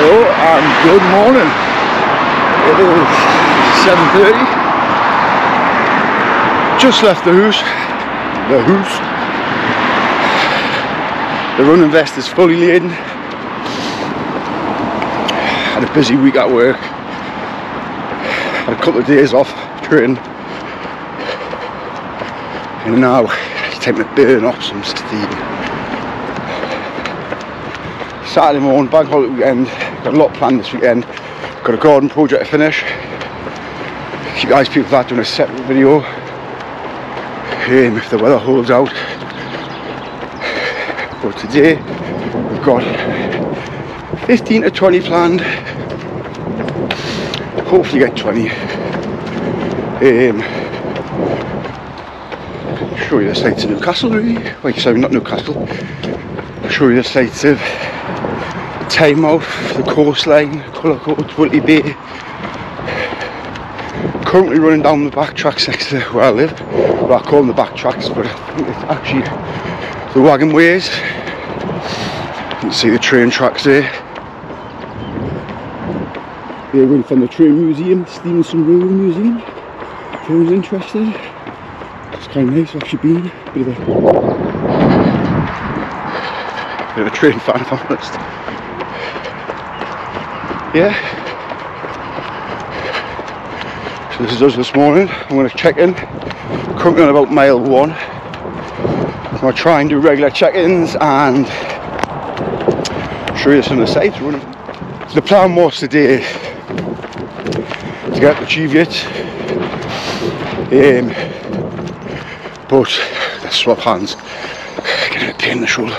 Hello and good morning. It is 7:30. Just left the house. The running vest is fully laden. Had a busy week at work. Had a couple of days off training. And now it's time to burn off some steam. Saturday morning, bank holiday weekend. Got a lot planned this weekend. Got a garden project to finish. Keep your eyes peeled for that, doing a separate video. If the weather holds out. But today we've got 15 to 20 planned. Hopefully get 20. Show you the sights of Newcastle really. Wait, sorry, not Newcastle. Show you the sights of Tynemouth, the coastline, colour codes, Whitley Bay. Currently running down the back tracks next to where I live. Well, I call them the back tracks, but I think it's actually the wagon ways. You can see the train tracks there. They're going from the train museum, Stevenson Railway Museum. If anyone's interested, it's kind of nice. I've actually been a bit of a train fan, if I'm honest. Yeah. So this is us this morning. I'm going to check in. Currently on about mile 1. I'm going to try and do regular check-ins and show you some of the sights. So the plan was today to get the Cheviot, but let's swap hands. Getting a pain in the shoulder.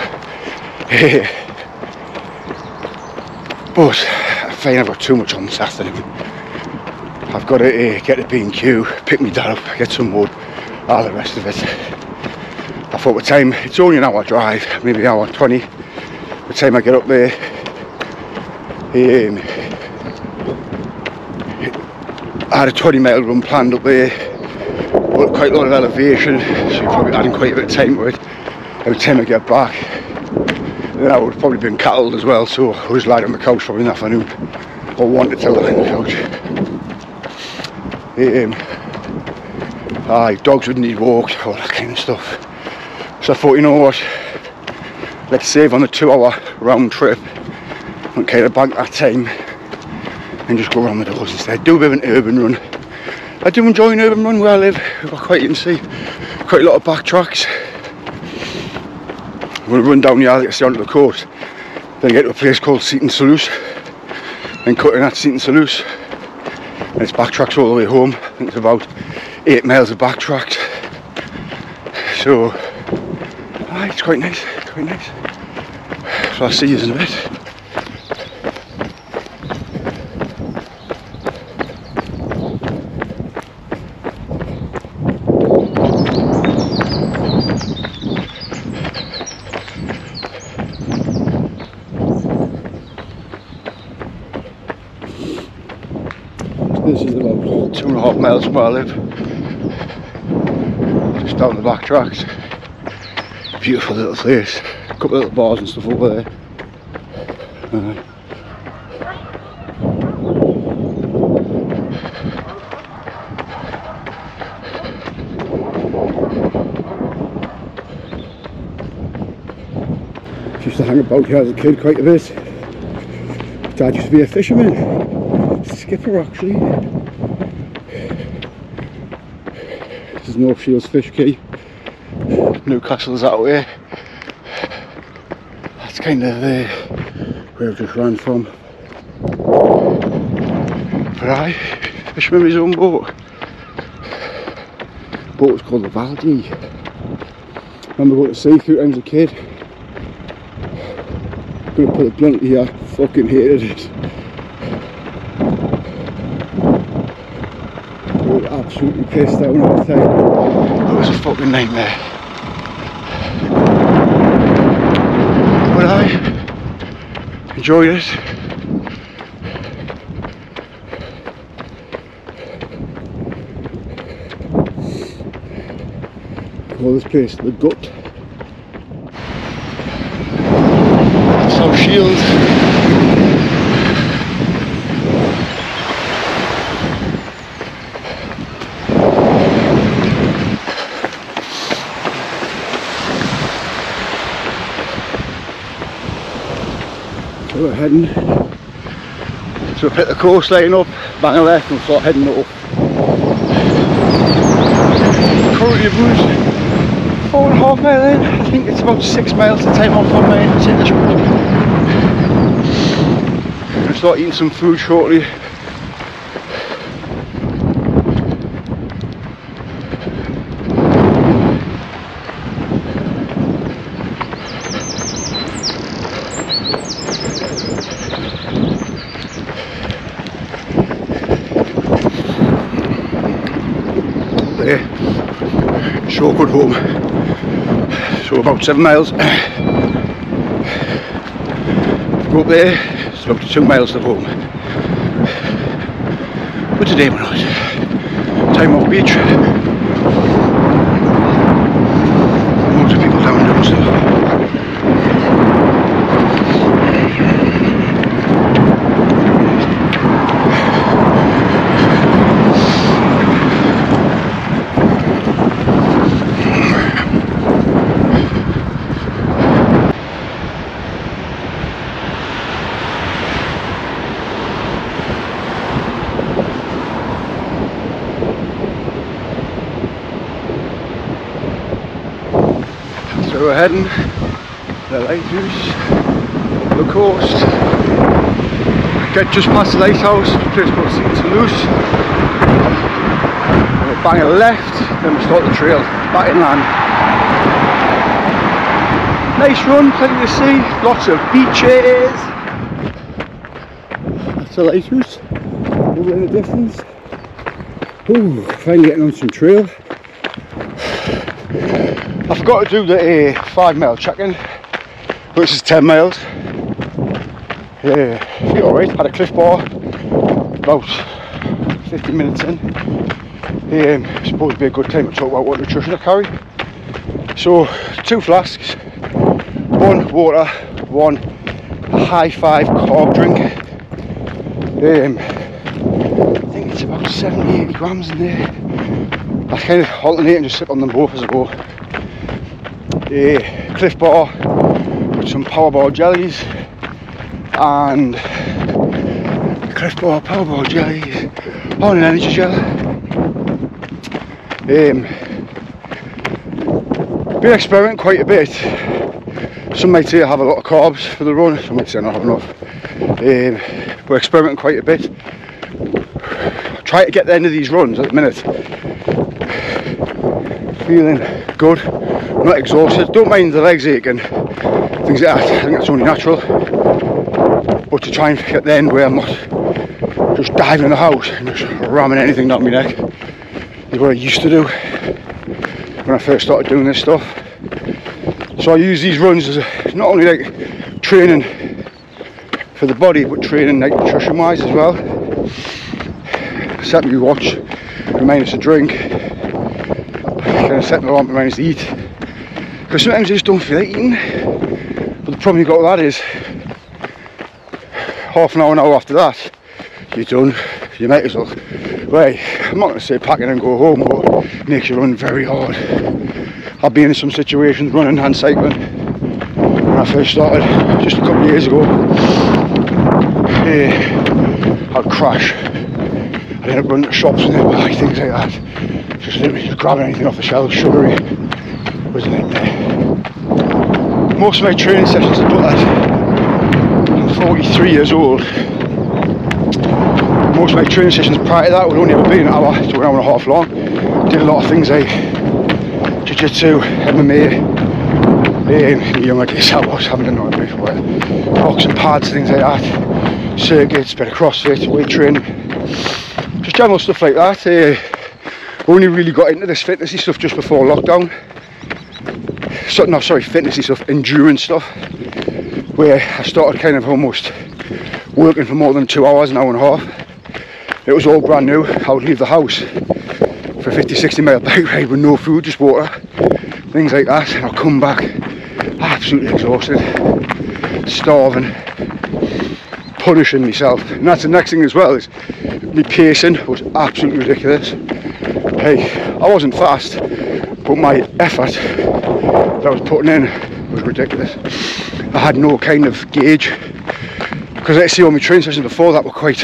But I find I've got too much on this afternoon. I've got to get to B&Q, pick me dad up, get some wood, all the rest of it. I thought the time, it's only an hour drive, maybe an hour 20. The time I get up there, I had a 20-mile run planned up there, but quite a lot of elevation, so you're probably adding quite a bit of time to it. By the time I get back, then I would have probably been cattled as well, so I was lying on the couch probably in the afternoon, or wanted to lie on the couch. Dogs would need walks, all that kind of stuff. So I thought, you know what, let's save on the 2-hour round trip and kind of bank that time and just go around the doors instead. Do a bit of an urban run. I do enjoy an urban run where I live. We've got quite, you can see, quite a lot of back tracks. I'm going to run down the alley to stay onto the coast, then get to a place called Seaton, Sluice, then cut in at Seaton, Sluice, and it's back tracks all the way home. I think it's about 8 miles of back tracks. So, it's quite nice, quite nice. So I'll see you in a bit. This is about 2.5 miles from where I live. Just down the back tracks. Beautiful little place. A couple of little bars and stuff over there. Used to hang about here as a kid quite a bit. Dad used to be a fisherman. Skipper actually. This is North Shields Fish Quay. Newcastle's that way. That's kind of where I've just ran from. But fisherman with his own boat. The boat was called the Valdee. Remember going to Seaton as a kid. I'm gonna put it bluntly, I fucking hated it. Absolutely pissed out all the time. It was a fucking nightmare. But I enjoyed it. Call this place the Gut. South Shields. we're heading. So we pick the coastline up, bang a left and start heading north. Currently about 4.5 miles in. I think it's about 6 miles to Tynemouth from me. It's in this road. I'm going to start eating some food shortly. Shortcut home, so about 7 miles. Go up there, it's about 2 miles to home. But today we're not. Tynemouth Beach. Loads of people down still. So we're heading the lighthouse, the coast, get just past the lighthouse, a place called Seaton. We'll bang a left, then we start the trail, back inland. Nice run, plenty to see, lots of beaches. That's the lighthouse, over in the distance. Ooh, finally getting on some trail. I forgot to do the 5 mile check-in, which is 10 miles. Yeah, feel alright. Had a cliff bar about 15 minutes in. Supposed to be a good time to talk about what nutrition I carry. So 2 flasks, 1 water, 1 high 5 carb drink. I think it's about 70-80 grams in there. I kind of alternate and just sip on them both as I go. Cliff bar with some power bar jellies and cliff bar, power bar jellies, on an energy gel. Been experimenting quite a bit. Some might say I have a lot of carbs for the run, some might say I don't have enough. We're experimenting quite a bit. Try to get the end of these runs at the minute feeling good, not exhausted, don't mind the legs aching, things like that. I think that's only natural, but to try and get the end where I'm not just diving in the house and just ramming anything down my neck is what I used to do when I first started doing this stuff. So I use these runs as not only like training for the body, but training like nutrition wise as well. Set me watch, remind us to drink, kind of set me alarm to remind us to eat, because sometimes I just don't feel like eating. But the problem you've got with that is half an hour after that you're done. You might as well, right, I'm not going to say pack it and go home, but it makes you run very hard. I've been in some situations running and cycling when I first started just a couple of years ago. I'd crash, I'd end up running to shops and buy things like that, just literally just grabbing anything off the shelf, sugary, was a nightmare. Most of my training sessions I done that. I'm 43 years old. Most of my training sessions prior to that would only ever be an hour to an hour and a half long. Did a lot of things like jiu-jitsu, MMA, young kids I was, haven't done that before. Boxing pads, things like that, circuits, bit of CrossFit, weight training, just general stuff like that. Only really got into this fitnessy stuff just before lockdown. So, no, sorry, fitnessy stuff, endurance stuff, where I started kind of almost working for more than 2 hours, an hour and a half. It was all brand new. I would leave the house for a 50-60 mile bike ride with no food, just water, things like that, and I'll come back absolutely exhausted, starving, punishing myself. And that's the next thing as well, is my pacing was absolutely ridiculous. Hey, I wasn't fast, but my effort that I was putting in was ridiculous. I had no kind of gauge because I see all my training sessions before that were quite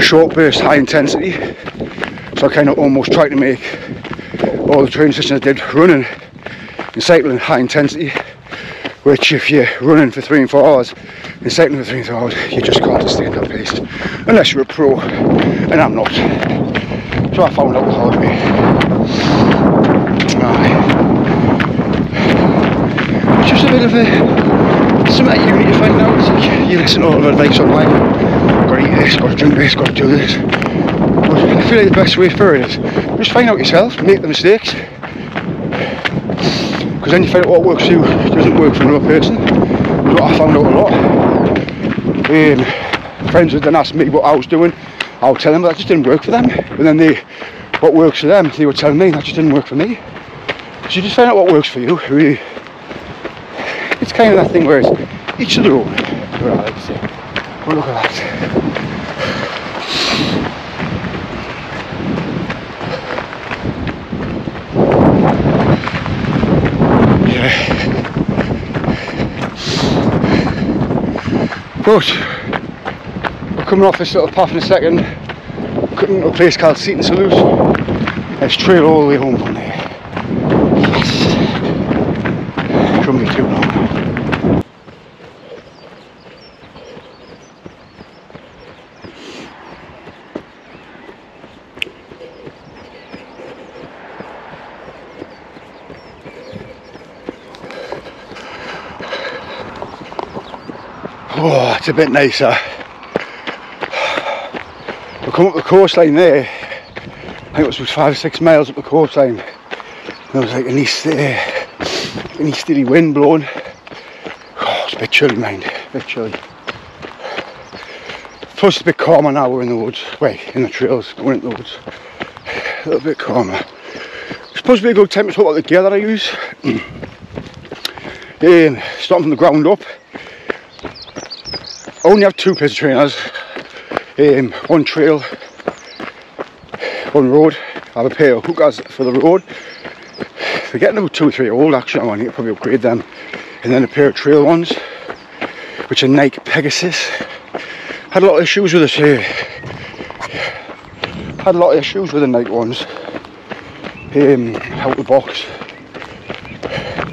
short burst, high intensity, so I kind of almost tried to make all the training sessions I did running and cycling high intensity, which if you're running for 3 and 4 hours and cycling for 3 and 4 hours, you just can't sustain that pace unless you're a pro, and I'm not. So I found out the hard way. It's just a bit of a something you need to find out. It's like you listen to all of advice online. Got to eat this, got to drink this, got to do this. But I feel like the best way for it is just find out yourself, make the mistakes. Because then you find out what works for you doesn't work for another person. That's what I found out a lot. Friends would then ask me what I was doing. I would tell them that just didn't work for them. But then what works for them, they would tell me that just didn't work for me. So you just find out what works for you. Really, it's kind of that thing where it's each of their own. That's what I like to say. But look at that. But we're coming off this little path in a second, coming to a place called Seaton, Sluice. Let's trail all the way home from there. Yes! Shouldn't be too long. Oh, it's a bit nicer. We'll come up the coastline there. I think it was 5 or 6 miles up the coastline. And there was like an easterly wind blowing. Oh, it's a bit chilly, mind. A bit chilly. Plus, it's a bit calmer now. We're in the woods. Wait, in the trails, going into the woods. A little bit calmer. It's supposed to be a good time to talk about the gear that I use. Starting from the ground up. I only have 2 pairs of trainers, one trail, one road. I have a pair of hookers for the road. They're getting about 2 or 3 old actually, I need to probably upgrade them. And then a pair of trail ones, which are Nike Pegasus. Had a lot of issues with it here. Had a lot of issues with the Nike ones. Out the box.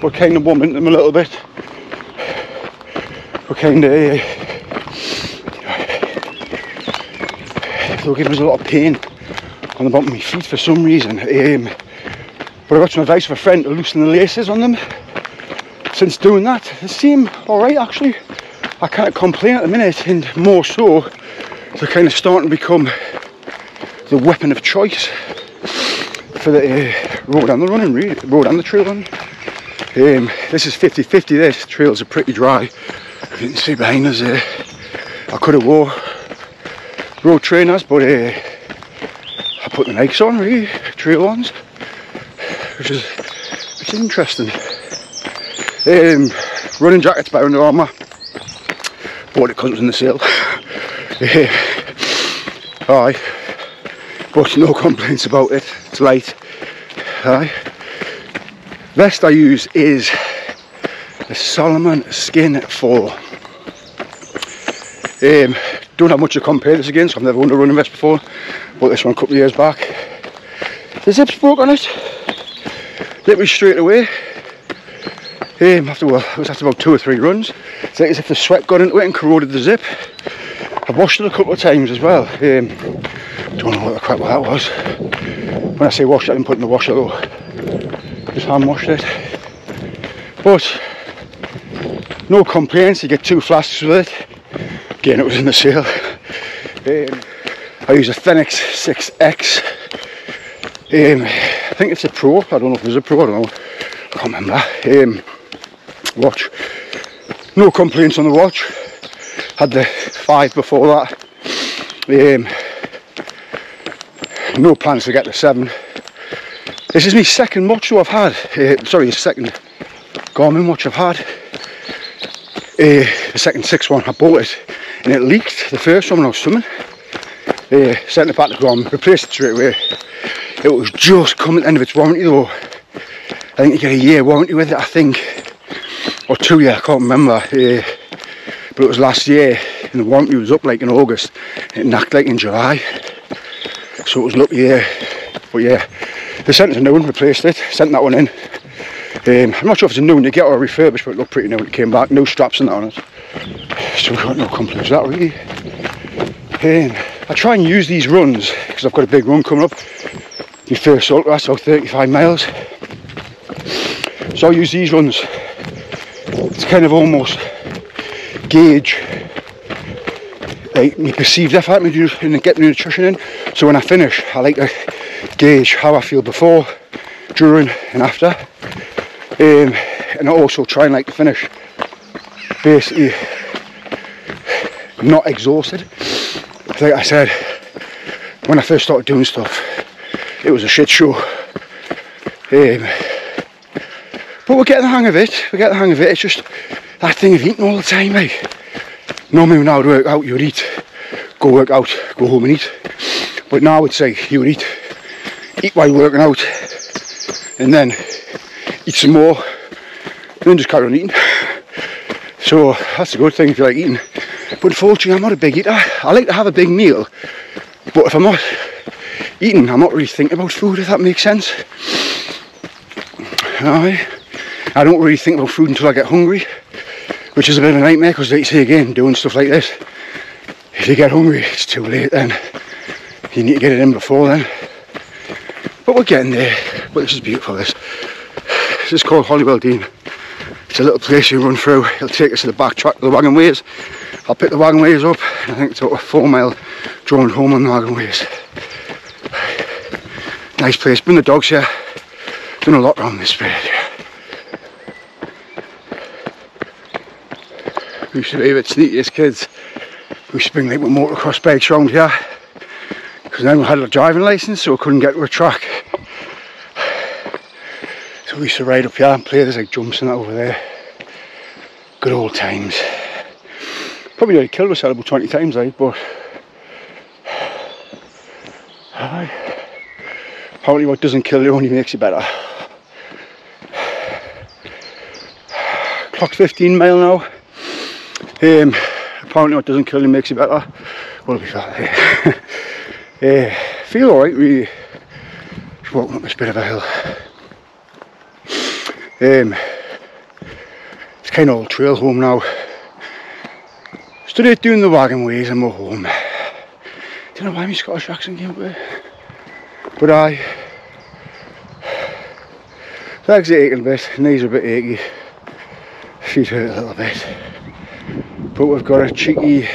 But kind of warmed them a little bit. But kind of... they were giving us a lot of pain on the bottom of my feet for some reason. But I got some advice from a friend to loosen the laces on them. Since doing that, they seem alright actually. I can't complain at the minute, and more so, they're kind of starting to become the weapon of choice for the road and the running, really. Road and the trail running. This is 50-50, this. Trails are pretty dry. You can see behind us there. I could have wore road trainers, but I put the Nikes on, really, trail ones, which is interesting. Running jackets by Under Armour, bought it because it was in the sale. Aye, but no complaints about it. It's light. Aye. Vest I use is the Solomon Skin 4. Don't have much to compare this against. I've never worn a running vest before. Bought this one a couple of years back. The zip's broke on it. Literally straight away. After about 2 or 3 runs. It's like as if the sweat got into it and corroded the zip. I've washed it a couple of times as well. Don't know what the crap that was. When I say wash it, I didn't put it in the washer though. Just hand washed it. But no complaints. You get 2 flasks with it. Again, it was in the sale. I use a Fenix 6X. I think it's a Pro. I don't know if it's a Pro. I don't know. I can't remember. Watch. No complaints on the watch. Had the 5 before that. No plans to get the 7. This is my second watch though I've had. Sorry, the second Garmin watch I've had. The second 6 one. I bought it and it leaked. The first one when I was swimming. Sent it back to Garmin. Replaced it straight away. It was just coming to the end of its warranty though. I think you get a year warranty with it, I think. Or 2 years, I can't remember. But it was last year. and the warranty was up like in August. It knocked like in July, so it was lucky there. But yeah, they sent us a new one, replaced it, sent that one in. I'm not sure if it's a new one to get or a refurbished, but it looked pretty new when it came back. New straps and that on it, so we've got no complaints with that really. I try and use these runs because I've got a big run coming up. My first ultra, that's about 35 miles. So I use these runs. It's kind of almost gauge like my perceived effort and get the nutrition in. So when I finish, I like to gauge how I feel before, during and after. And I also try and like to finish basically not exhausted. Like I said, when I first started doing stuff, it was a shit show. But we're getting the hang of it. It's just that thing of eating all the time, mate. Normally when I would work out, you would eat, go work out, go home and eat. But now I would say you would eat while working out, and then eat some more, and then just carry on eating. So that's a good thing if you like eating. But unfortunately, I'm not a big eater. I like to have a big meal, but if I'm not eating, I'm not really thinking about food, if that makes sense. I don't really think about food until I get hungry, which is a bit of a nightmare because, like you say again, doing stuff like this, if you get hungry, it's too late then. You need to get it in before then. But we're getting there. But this is beautiful, this. This is called Holywell Dean. It's a little place you run through. It'll take us to the back track of the wagon ways. I'll pick the wagon ways up. I think it's about a 4 mile drawn home on the wagon ways. Nice place. Bring the dogs here. Done a lot around this bit. We used to be a bit sneaky as kids. We used to bring like motocross bikes around here, because then we had a driving licence, so we couldn't get to a track. So we used to ride up here and play. There's like jumps and that over there. Good old times. Probably already killed myself about 20 times, but apparently what doesn't kill you only makes you better. Clock's 15 mile now. Apparently what doesn't kill you makes you better. Well, be fair. Feel alright really. Just walking up this bit of a hill. It's kind of all trail home now. Stood out doing the wagon ways and we're home. Don't know why my Scottish accent came up there. But legs are aching a bit, knees are a bit achy, feet hurt a little bit. But we've got a cheeky, I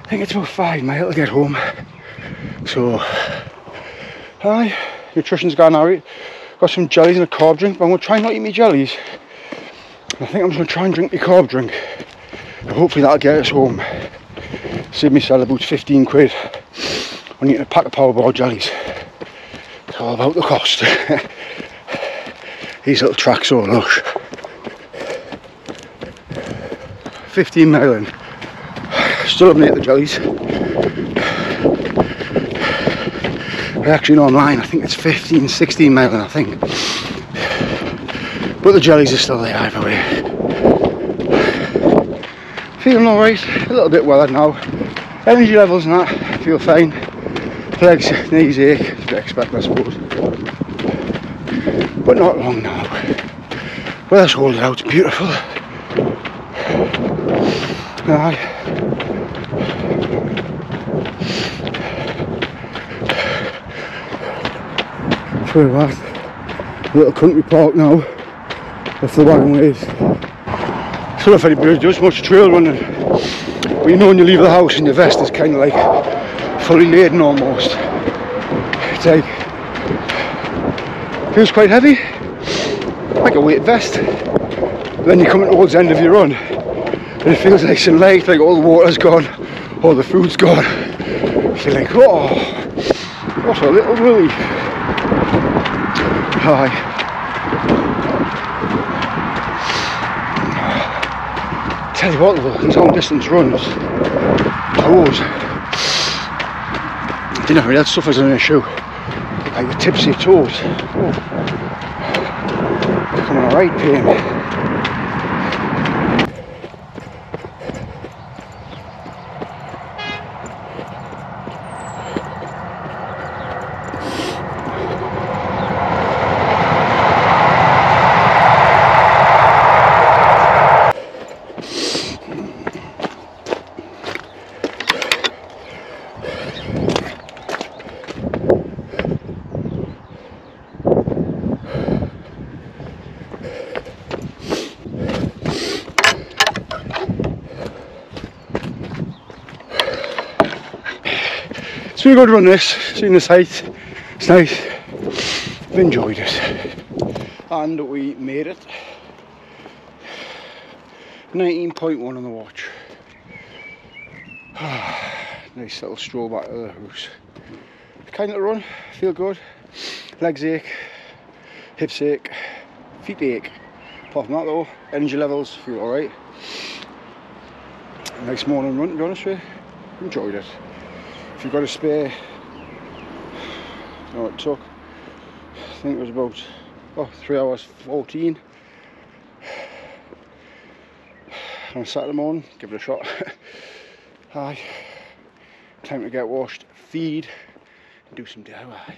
think it's about 5 mile to get home. So, nutrition's gone alright. Got some jellies and a carb drink, but I'm going to try not to eat my jellies. I think I'm just going to try and drink my carb drink. And hopefully that'll get us home. Save myself about 15 quid on eating a pack of Powerball jellies. It's all about the cost. These little tracks are lush. 15 mile in. Still haven't ate the jellies. I actually know online, I think it's 15, 16 mile in, I think. But the jellies are still there either way. Feeling alright, a little bit weathered now. Energy levels and that, feel fine. Legs, knees ache, as you expect I suppose. But not long now. Well, let's hold it out, it's beautiful. Aye. Through that little country park now, off the wagon ways. I don't know if anybody does much trail running, but you know when you leave the house and your vest is kind of like fully laden almost. It's like, feels quite heavy, like a weight vest. But then you come towards the end of your run and it feels nice and light, like all the water's gone, all the food's gone. You're like, oh, what a little relief. Aye. Tell you what though, these long distance runs, toes, I didn't really that stuff as an issue, like the tips of your toes. Oh. Coming alright, pain. It's been a good run this, seen the sight, it's nice, I've enjoyed it. And we made it. 19.1 on the watch. Nice little stroll back to the house. Kind of run, feel good. Legs ache, hips ache, feet ache. Apart from that though, energy levels feel alright. Nice morning run, to be honest with you. Enjoyed it. If you've got a spare, you know what it took? I think it was about 3 hours 14 on a Saturday morning. Give it a shot. Aye. Time to get washed, feed, and do some DIY.